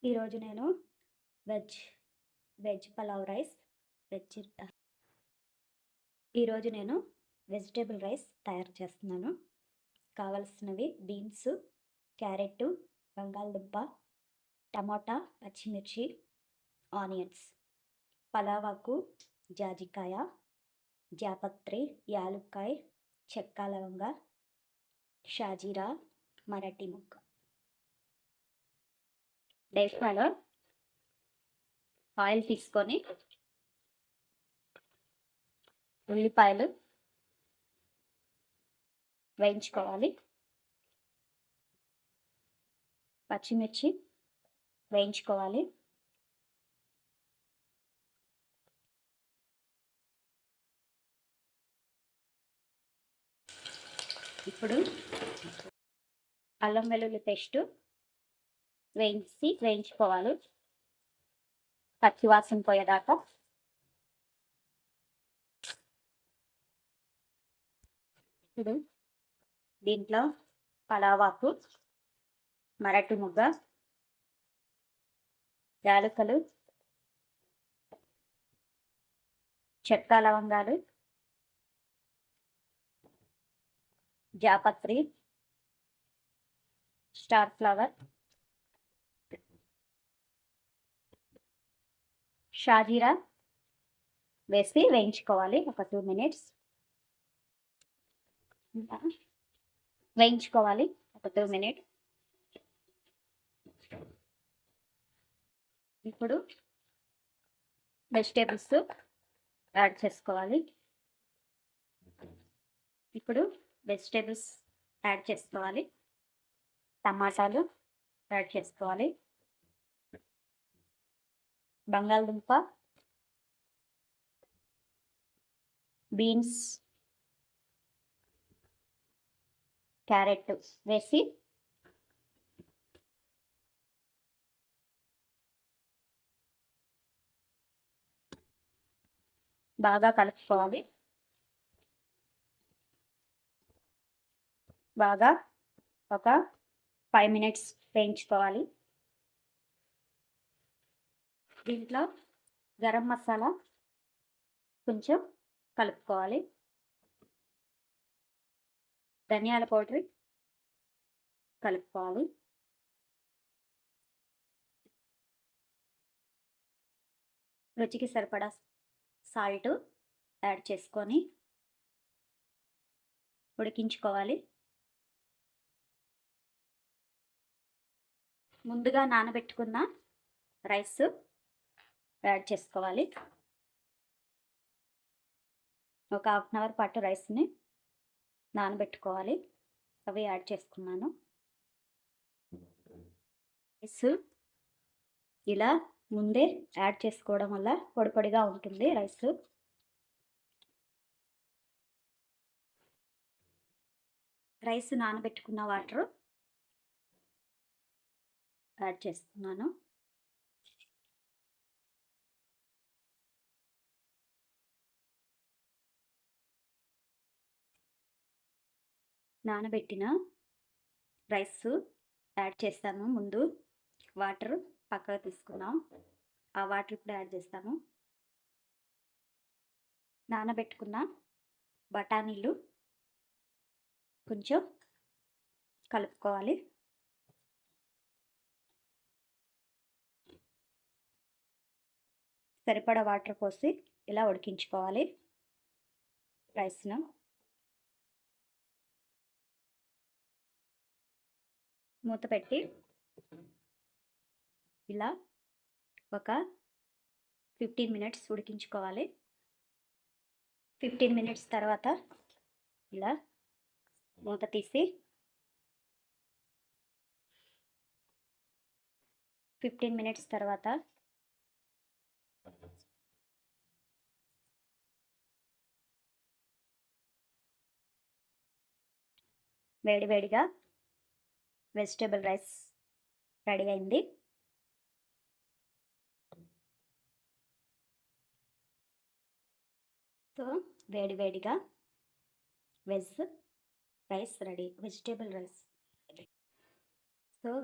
ఈరోజు నేను veg veg pulao rice veg ఈరోజు నేను వెజిటేబుల్ రైస్ తయారు చేస్తున్నాను. కావలసినవి బీన్స్, క్యారెట్, బంగాళదుంప, టమాటా, పచ్చిమిర్చి, ఆనియన్స్, పలావాకు, జాజికాయ, జాపత్రి, యాలుక్కాయ, చెక్క, లవంగ, షాజీరా, మరాఠీ ముక్క. డైఫ్రాలో ఆయిల్ తీసుకొని ఉల్లిపాయలు వేయించుకోవాలి, పచ్చిమిర్చి వేయించుకోవాలి, ఇప్పుడు అల్లం వెల్లుల్లి పేస్ట్ వేయించుకోవాలి పచ్చివాసన పోయేదాకా. ఇప్పుడు దీంట్లో పలావాకు, మరాఠీ ముగ్గ, యాలకులు, చెక్క, లవంగాలు, జాపత్రి, స్టార్ ఫ్లవర్, షాజీరా వేసి వేయించుకోవాలి. ఒక 2 minutes వేయించుకోవాలి. ఒక 2 minutes. ఇప్పుడు వెజిటేబుల్స్ యాడ్ చేసుకోవాలి. టమాటాలు యాడ్ చేసుకోవాలి, బంగాళదుంప, బీన్స్, క్యారెట్ వేసి బాగా కలుపుకోవాలి. బాగా ఒక 5 minutes వేయించుకోవాలి. దీంట్లో గరం మసాలా కొంచెం కలుపుకోవాలి, ధనియాల పౌడర్ కలుపుకోవాలి, రుచికి సరిపడా సాల్ట్ యాడ్ చేసుకొని ఉడికించుకోవాలి. ముందుగా నానబెట్టుకున్న రైస్ యాడ్ చేసుకోవాలి. ఒక 1/2 hour పాటు రైస్ని నానబెట్టుకోవాలి. అవి యాడ్ చేసుకున్నాను. రైస్ ఇలా ముందే యాడ్ చేసుకోవడం వల్ల పొడి పొడిగా ఉంటుంది రైస్. రైస్ నానబెట్టుకున్న వాటర్ యాడ్ చేస్తున్నాను. నానబెట్టిన రైస్ యాడ్ చేస్తాను. ముందు వాటర్ పక్కకు తీసుకున్నాం, ఆ వాటర్ ఇప్పుడు యాడ్ చేస్తాను. నానబెట్టుకున్న బఠానీలు కొంచెం కలుపుకోవాలి. సరిపడా వాటర్ పోసి ఇలా ఉడికించుకోవాలి రైస్ను. మూత పెట్టి ఇలా ఒక 15 minutes ఉడికించుకోవాలి. 15 minutes తర్వాత ఇలా మూత తీసి 15 minutes తర్వాత వేడివేడిగా వెజిటేబుల్ రైస్ రెడీ అయింది. సో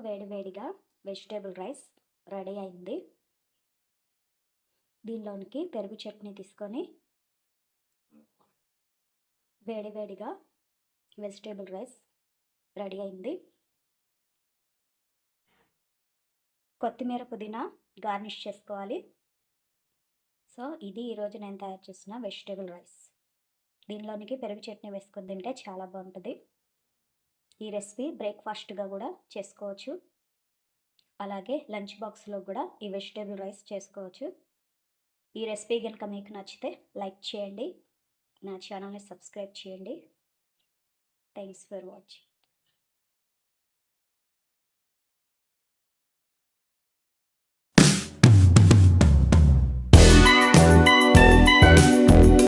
వేడివేడిగా వెజిటేబుల్ రైస్ రెడీ అయింది. దీనిలోనికి పెరుగు చట్నీ తీసుకొని వేడివేడిగా వెజిటేబుల్ రైస్ రెడీ అయింది. కొత్తిమీర పుదీనా గార్నిష్ చేసుకోవాలి. సో ఇది ఈరోజు నేను తయారు చేసిన వెజిటేబుల్ రైస్. దీనిలోనికి పెరుగు చట్నీ వేసుకొని తింటే చాలా బాగుంటుంది. ఈ రెసిపీ బ్రేక్ఫాస్ట్గా కూడా చేసుకోవచ్చు. అలాగే లంచ్ బాక్స్లో కూడా ఈ వెజిటేబుల్ రైస్ చేసుకోవచ్చు. ఈ రెసిపీ కనుక మీకు నచ్చితే లైక్ చేయండి, నా ఛానల్ని సబ్స్క్రైబ్ చేయండి. Thanks for watching.